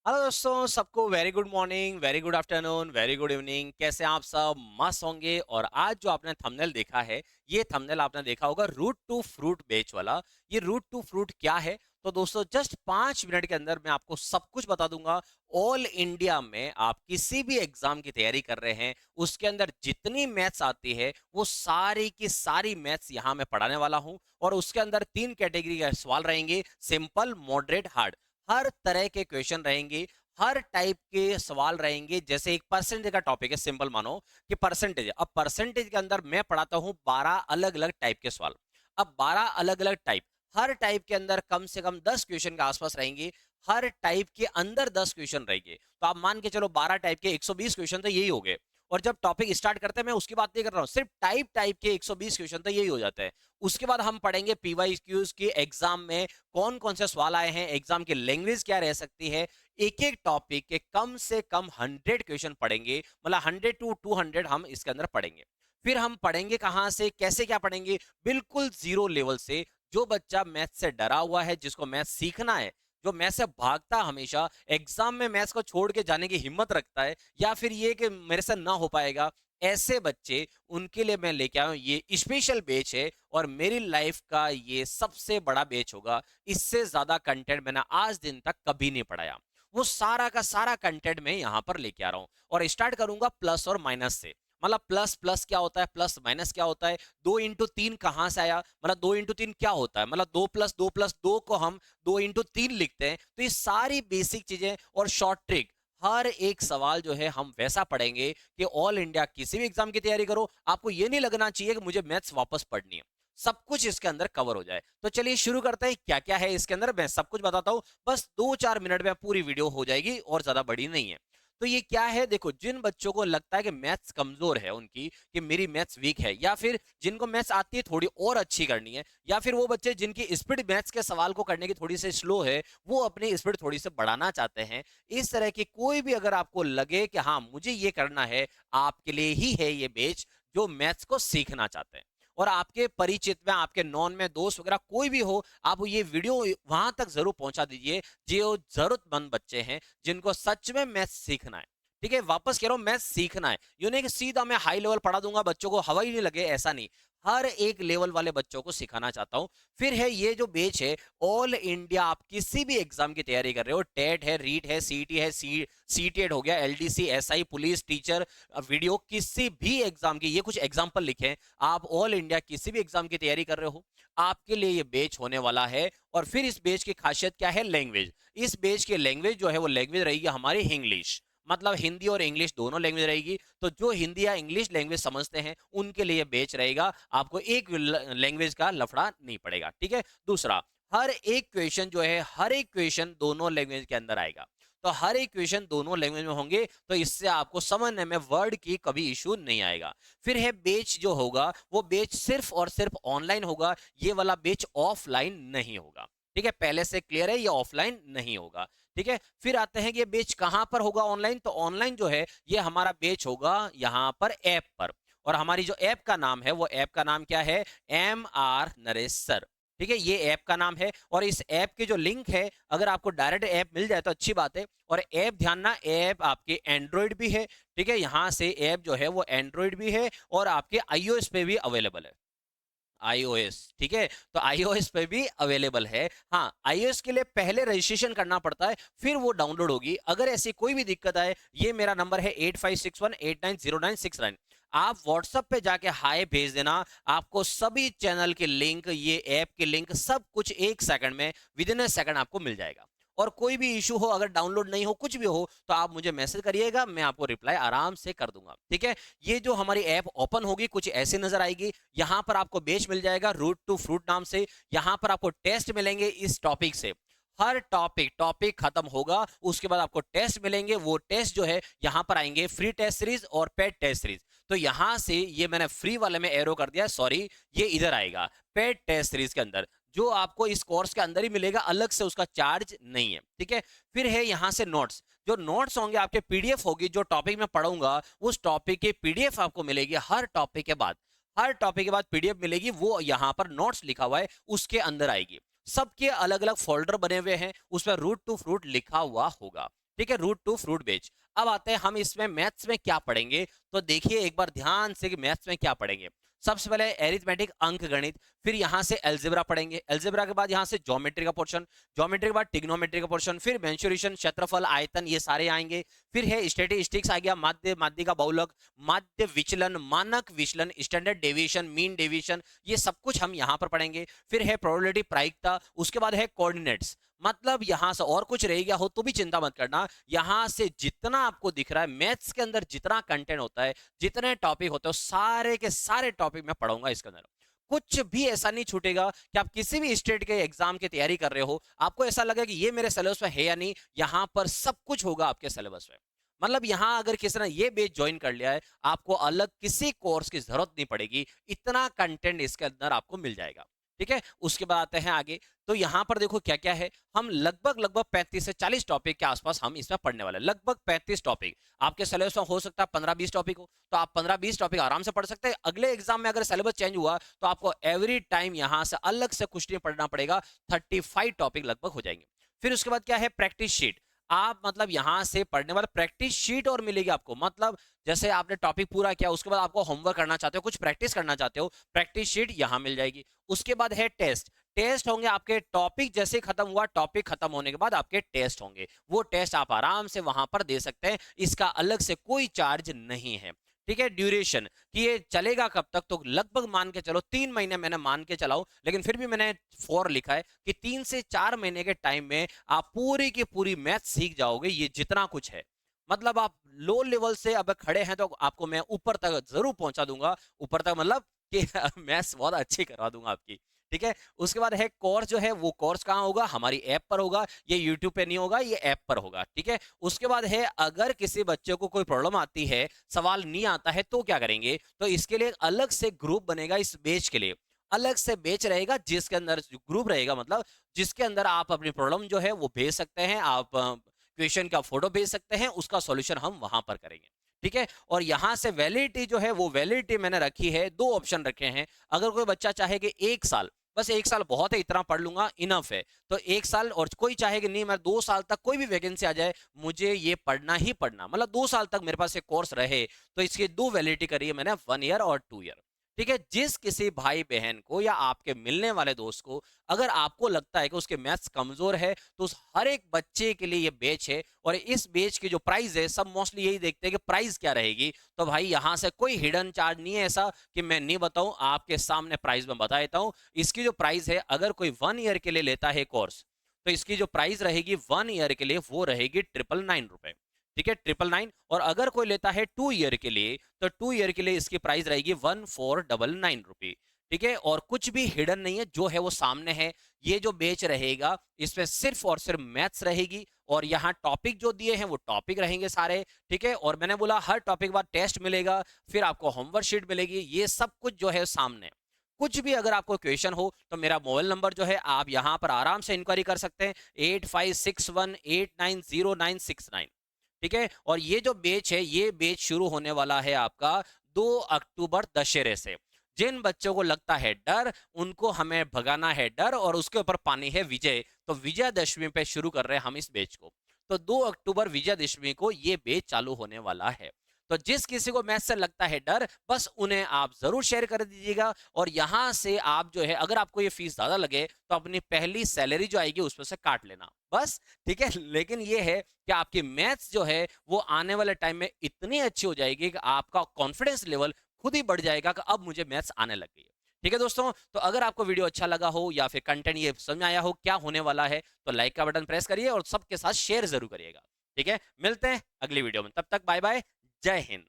Hello दोस्तों, सबको very good morning, very good afternoon, very good evening. कैसे हैं आप सब? मस्त होंगे। और आज जो आपने थंबनेल देखा है, ये थंबनेल आपने देखा होगा रूट टू फ्रूट बेच वाला। ये रूट टू फ्रूट क्या है? तो दोस्तों जस्ट 5 मिनट के अंदर मैं आपको सब कुछ बता दूंगा। ऑल इंडिया में आप किसी भी एग्जाम की तैयारी कर रहे हैं, उसके अंदर जितनी मैथ्स आती है वो सारी की सारी मैथ्स यहाँ मैं पढ़ाने वाला हूँ। और उसके अंदर 3 कैटेगरी के सवाल रहेंगे: सिंपल, मॉडरेट, हार्ड। हर तरह के क्वेश्चन रहेंगे, हर टाइप के सवाल रहेंगे। जैसे एक परसेंटेज का टॉपिक है, सिंपल मानो कि परसेंटेज है। अब परसेंटेज के अंदर मैं पढ़ाता हूं 12 अलग अलग टाइप के सवाल। अब 12 अलग अलग टाइप, हर टाइप के अंदर कम से कम 10 क्वेश्चन के आसपास रहेंगे। हर टाइप के अंदर 10 क्वेश्चन रहेंगे, तो आप मान के चलो 12 टाइप के 120 क्वेश्चन तो यही हो गए। और जब टॉपिक स्टार्ट करते हैं, मैं उसकी बात नहीं कर रहा हूं, सिर्फ टाइप टाइप के 120 क्वेश्चन तो यही हो जाता है। उसके बाद हम पढ़ेंगे पीवाईक्यूज के एग्जाम में कौन कौन से सवाल आए हैं, एग्जाम की लैंग्वेज क्या रह सकती है। एक एक टॉपिक के कम से कम 100 क्वेश्चन पढ़ेंगे, मतलब 100 to 200 हम इसके अंदर पढ़ेंगे। फिर हम पढ़ेंगे कहां से, कैसे, क्या पढ़ेंगे? बिल्कुल जीरो लेवल से। जो बच्चा मैथ से डरा हुआ है, जिसको मैथ सीखना है, जो मैथ से भागता हमेशा, एग्जाम में मैथ्स को छोड़ के जाने की हिम्मत रखता है, या फिर ये कि मेरे से ना हो पाएगा, ऐसे बच्चे, उनके लिए मैं लेके आया हूं ये स्पेशल बैच है। और मेरी लाइफ का ये सबसे बड़ा बैच होगा। इससे ज्यादा कंटेंट मैंने आज दिन तक कभी नहीं पढ़ाया। वो सारा का सारा कंटेंट मैं यहां पर लेके आ रहा हूं। और स्टार्ट करूंगा प्लस और माइनस से। मतलब प्लस प्लस क्या होता है, प्लस माइनस क्या होता है, 2 इंटू 3 कहां से आया, मतलब 2 इंटू 3 क्या होता है, मतलब 2 प्लस 2 को हम 2 इंटू 3 लिखते हैं। तो ये सारी बेसिक चीजें और शॉर्ट ट्रिक, हर एक सवाल जो है हम वैसा पढ़ेंगे कि ऑल इंडिया किसी भी एग्जाम की तैयारी करो, आपको ये नहीं लगना चाहिए कि मुझे मैथ्स वापस पढ़नी है। सब कुछ इसके अंदर कवर हो जाए। तो चलिए शुरू करते हैं। क्या क्या है इसके अंदर, मैं सब कुछ बताता हूं। बस 2-4 मिनट में पूरी वीडियो हो जाएगी, और ज्यादा बड़ी नहीं है। तो ये क्या है, देखो, जिन बच्चों को लगता है कि मैथ्स कमजोर है उनकी, कि मेरी मैथ्स वीक है, या फिर जिनको मैथ्स आती है थोड़ी और अच्छी करनी है, या फिर वो बच्चे जिनकी स्पीड मैथ्स के सवाल को करने की थोड़ी सी स्लो है, वो अपनी स्पीड थोड़ी सी बढ़ाना चाहते हैं, इस तरह की कोई भी अगर आपको लगे कि हाँ मुझे ये करना है, आपके लिए ही है ये बैच। जो मैथ्स को सीखना चाहते हैं, और आपके परिचित में, आपके नॉन में दोस्त वगैरह कोई भी हो, आप ये वीडियो वहां तक जरूर पहुंचा दीजिए जो जरूरतमंद बच्चे हैं, जिनको सच में मैथ्स सीखना है। ठीक है, वापस कह रहा हूं, मैथ्स सीखना है। यूं नहीं कि सीधा मैं हाई लेवल पढ़ा दूंगा, बच्चों को हवा ही नहीं लगे, ऐसा नहीं। हर एक लेवल वाले बच्चों को सिखाना चाहता हूं। फिर है ये जो बैच है, ऑल इंडिया आप किसी भी एग्जाम की तैयारी कर रहे हो, टेट है, रीट है, सीटी है, सीटेट हो गया, LDC, SI, police, teacher, video, किसी भी एग्जाम की, ये कुछ एग्जाम्पल लिखे हैं। आप ऑल इंडिया किसी भी एग्जाम की तैयारी कर रहे हो, आपके लिए ये बैच होने वाला है। और फिर इस बैच की खासियत क्या है? लैंग्वेज। इस बैच की लैंग्वेज जो है वो लैंग्वेज रहेगी हमारी इंग्लिश, मतलब हिंदी और इंग्लिश दोनों लैंग्वेज रहेगी। तो जो हिंदी या इंग्लिश लैंग्वेज समझते हैं उनके लिए बैच रहेगा। आपको एक लैंग्वेज का लफड़ा नहीं पड़ेगा। ठीक है। दूसरा, हर एक क्वेश्चन जो है, हर एक क्वेश्चन दोनों लैंग्वेज के अंदर आएगा। तो हर एक क्वेश्चन दोनों लैंग्वेज में होंगे, तो इससे आपको समझने में वर्ड की कभी इशू नहीं आएगा। फिर है बेच जो होगा, वो बेच सिर्फ और सिर्फ ऑनलाइन होगा। ये वाला बेच ऑफलाइन नहीं होगा। ठीक है, पहले से क्लियर है, ये ऑफलाइन नहीं होगा। ठीक है। फिर आते हैं कि ये बेच कहां पर होगा ऑनलाइन। तो ऑनलाइन जो है, ये हमारा बेच होगा यहां पर ऐप पर। और हमारी जो ऐप का नाम है, वो ऐप का नाम क्या है? MR Naresh sir. ठीक है, ये ऐप का नाम है। और इस ऐप के जो लिंक है, अगर आपको डायरेक्ट ऐप मिल जाए तो अच्छी बात है। और ऐप, ध्यान ना, ऐप आपके एंड्रॉइड भी है। ठीक है, यहां से ऐप जो है वो एंड्रॉइड भी है, और आपके आईओएस पे भी अवेलेबल है। आईओएस, ठीक है, तो आईओएस पे भी अवेलेबल है। हाँ, आईओएस के लिए पहले रजिस्ट्रेशन करना पड़ता है, फिर वो डाउनलोड होगी। अगर ऐसी कोई भी दिक्कत आए, ये मेरा नंबर है 8561890969। आप व्हाट्सएप पे जाके हाय भेज देना। आपको सभी चैनल के लिंक, ये ऐप के लिंक, सब कुछ 1 सेकंड में, विद इन ए सेकंड आपको मिल जाएगा। और कोई भी इशू हो, अगर डाउनलोड नहीं हो, कुछ भी हो, तो आप मुझे मैसेज करिएगा, मैं आपको रिप्लाई आराम से कर दूंगा। ठीक है। ये जो हमारी ऐप ओपन होगी, कुछ ऐसे नजर आएगी। यहां पर आपको बेच मिल जाएगा रूट टू फ्रूट नाम से। यहां पर आपको टेस्ट मिलेंगे इस टॉपिक से। हर टॉपिक टॉपिक खत्म होगा, उसके बाद आपको टेस्ट मिलेंगे। वो टेस्ट जो है, यहां पर आएंगे फ्री टेस्ट सीरीज और पेड टेस्ट सीरीज। तो यहां से, ये मैंने फ्री वाले में एरो कर दिया, सॉरी, ये इधर आएगा पेड टेस्ट सीरीज के अंदर, जो आपको इस कोर्स के अंदर ही मिलेगा, अलग से उसका चार्ज नहीं है। ठीक है। फिर है यहां से नोट्स। जो नोट्स होंगे आपके, पीडीएफ होगी, जो टॉपिक में पढ़ाऊंगा उस टॉपिक की पीडीएफ आपको मिलेगी हर टॉपिक के बाद। हर टॉपिक के बाद पीडीएफ मिलेगी, वो यहां पर नोट्स लिखा हुआ है उसके अंदर आएगी। सबके अलग अलग फोल्डर बने हुए हैं, उसमें रूट टू फ्रूट लिखा हुआ होगा। ठीक है, रूट टू फ्रूट बेच। अब आते हैं हम इसमें मैथ्स में क्या पढ़ेंगे, तो देखिए एक बार ध्यान से कि मैथ्स में क्या पढ़ेंगे। सबसे पहले एरिथमेटिक अंक गणित, फिर यहां से एल्जेब्रा पढ़ेंगे, एल्जेब्रा के बाद यहां से ज्योमेट्री का पोर्शन, ज्योमेट्री के बाद टिग्नोमेट्री का पोर्शन, फिर मेंसुरेशन, क्षेत्रफल, आयतन, ये सारे आएंगे। फिर है स्टैटिस्टिक्स आ गया, माध्य, माध्य का बहुलक, माध्य विचलन, मानक विचलन, स्टैंडर्ड डेविएशन, मीन डेविएशन, ये सब कुछ हम यहां पर पढ़ेंगे। फिर है प्रोबेबिलिटी, प्रायिकता, उसके बाद है कोऑर्डिनेट्स। मतलब यहां से और कुछ रह गया हो तो भी चिंता मत करना, यहां से जितना आपको दिख रहा है मैथ्स के अंदर जितना कंटेंट होता है, जितने टॉपिक होते हैं, सारे के सारे टॉपिक मैं पढ़ाऊंगा इसके अंदर। कुछ भी ऐसा नहीं छूटेगा कि आप किसी भी स्टेट के एग्जाम की तैयारी कर रहे हो, आपको ऐसा लगे कि ये मेरे सिलेबस में है या नहीं, यहां पर सब कुछ होगा आपके सिलेबस में। मतलब यहां अगर किसी ने ये बेस ज्वाइन कर लिया है, आपको अलग किसी कोर्स की जरूरत नहीं पड़ेगी, इतना कंटेंट इसके अंदर आपको मिल जाएगा। ठीक है, उसके बाद आते हैं आगे। तो यहां पर देखो क्या क्या है, हम लगभग 35 से 40 टॉपिक के आसपास हम इसमें पढ़ने वाले हैं। लगभग 35 टॉपिक आपके सिलेबस में हो सकता है 15-20 टॉपिक हो, तो आप 15-20 टॉपिक आराम से पढ़ सकते हैं। अगले एग्जाम में अगर सिलेबस चेंज हुआ तो आपको एवरी टाइम यहां से अलग से कुछ नहीं पढ़ना पड़ेगा, 35 टॉपिक लगभग हो जाएंगे। फिर उसके बाद क्या है, प्रैक्टिस शीट। आप मतलब यहां से पढ़ने वाला प्रैक्टिस शीट और मिलेगी आपको, मतलब जैसे आपने टॉपिक पूरा किया उसके बाद आपको होमवर्क करना चाहते हो, कुछ प्रैक्टिस करना चाहते हो, प्रैक्टिस शीट यहां मिल जाएगी। उसके बाद है टेस्ट। टेस्ट होंगे आपके, टॉपिक जैसे खत्म हुआ, टॉपिक खत्म होने के बाद आपके टेस्ट होंगे, वो टेस्ट आप आराम से वहां पर दे सकते हैं, इसका अलग से कोई चार्ज नहीं है। ठीक है, ड्यूरेशन कि ये चलेगा कब तक, तो लगभग मान के चलो 3 महीने, मैंने मान के चलाओ लेकिन फिर भी मैंने 4 लिखा है कि 3 से 4 महीने के टाइम में आप पूरी की पूरी मैथ सीख जाओगे, ये जितना कुछ है। मतलब आप लो लेवल से अब खड़े हैं तो आपको मैं ऊपर तक जरूर पहुंचा दूंगा, ऊपर तक मतलब कि मैथ्स बहुत अच्छी करवा दूंगा आपकी। ठीक है, उसके बाद है कोर्स, जो है वो कोर्स कहाँ होगा, हमारी ऐप पर होगा, ये यूट्यूब पे नहीं होगा, ये ऐप पर होगा। ठीक है, उसके बाद है अगर किसी बच्चे को कोई प्रॉब्लम आती है, सवाल नहीं आता है, तो क्या करेंगे, तो इसके लिए अलग से ग्रुप बनेगा, इस बेच के लिए अलग से बेच रहेगा, जिसके अंदर ग्रुप रहेगा, मतलब जिसके अंदर आप अपनी प्रॉब्लम जो है वो भेज सकते हैं, आप क्वेश्चन का फोटो भेज सकते हैं, उसका सॉल्यूशन हम वहां पर करेंगे। ठीक है, और यहां से वैलिडिटी जो है वो वैलिडिटी मैंने रखी है, 2 ऑप्शन रखे हैं। अगर कोई बच्चा चाहे कि 1 साल, बस 1 साल बहुत है, इतना पढ़ लूंगा इनफ है, तो 1 साल, और कोई चाहे कि नहीं मैं 2 साल तक कोई भी वैकेंसी आ जाए मुझे ये पढ़ना ही पढ़ना, मतलब 2 साल तक मेरे पास एक कोर्स रहे, तो इसकी 2 वैलिडिटी करी है मैंने, 1 ईयर और 2 ईयर। ठीक है, जिस किसी भाई बहन को या आपके मिलने वाले दोस्त को अगर आपको लगता है कि उसके मैथ्स कमजोर है, तो उस हर एक बच्चे के लिए ये बैच है, और इस बैच की जो प्राइस है, सब मोस्टली यही देखते हैं कि प्राइस क्या रहेगी। तो भाई यहां से कोई हिडन चार्ज नहीं है ऐसा कि मैं नहीं बताऊं, आपके सामने प्राइस में बता देता हूं। इसकी जो प्राइस है, अगर कोई 1 ईयर के लिए लेता है कोर्स, तो इसकी जो प्राइस रहेगी 1 ईयर के लिए वो रहेगी 999 रुपए। ठीक है, 999। और अगर कोई लेता है 2 ईयर के लिए, तो 2 ईयर के लिए इसकी प्राइस रहेगी 1499 रुपए। ठीक है, और कुछ भी हिडन नहीं है, जो है वो सामने है। ये जो बेच रहेगा इसमें सिर्फ और सिर्फ मैथ्स रहेगी, और यहाँ टॉपिक जो दिए हैं वो टॉपिक रहेंगे सारे। ठीक है, और मैंने बोला हर टॉपिक के बाद टेस्ट मिलेगा, फिर आपको होमवर्क शीट मिलेगी, ये सब कुछ जो है सामने। कुछ भी अगर आपको क्वेश्चन हो तो मेरा मोबाइल नंबर जो है आप यहाँ पर आराम से इंक्वायरी कर सकते हैं, 8561890969। ठीक है, और ये जो बेच है, ये बेच शुरू होने वाला है आपका 2 अक्टूबर दशहरे से। जिन बच्चों को लगता है डर, उनको हमें भगाना है डर, और उसके ऊपर पानी है विजय, तो विजयदशमी पे शुरू कर रहे हैं हम इस बेच को। तो 2 अक्टूबर विजयदशमी को ये बेच चालू होने वाला है। तो जिस किसी को मैथ से लगता है डर, बस उन्हें आप जरूर शेयर कर दीजिएगा, और यहां से आप जो है, अगर आपको ये फीस ज्यादा लगे तो अपनी पहली सैलरी जो आएगी उसमें से काट लेना बस। ठीक है, लेकिन ये है कि आपकी मैथ्स जो है वो आने वाले टाइम में इतनी अच्छी हो जाएगी कि आपका कॉन्फिडेंस लेवल खुद ही बढ़ जाएगा कि अब मुझे मैथ्स आने लग गई है। ठीक है दोस्तों, तो अगर आपको वीडियो अच्छा लगा हो या फिर कंटेंट ये समझ में आया हो क्या होने वाला है, तो लाइक का बटन प्रेस करिए और सबके साथ शेयर जरूर करिएगा। ठीक है, मिलते हैं अगली वीडियो में, तब तक बाय बाय, जय हिंद।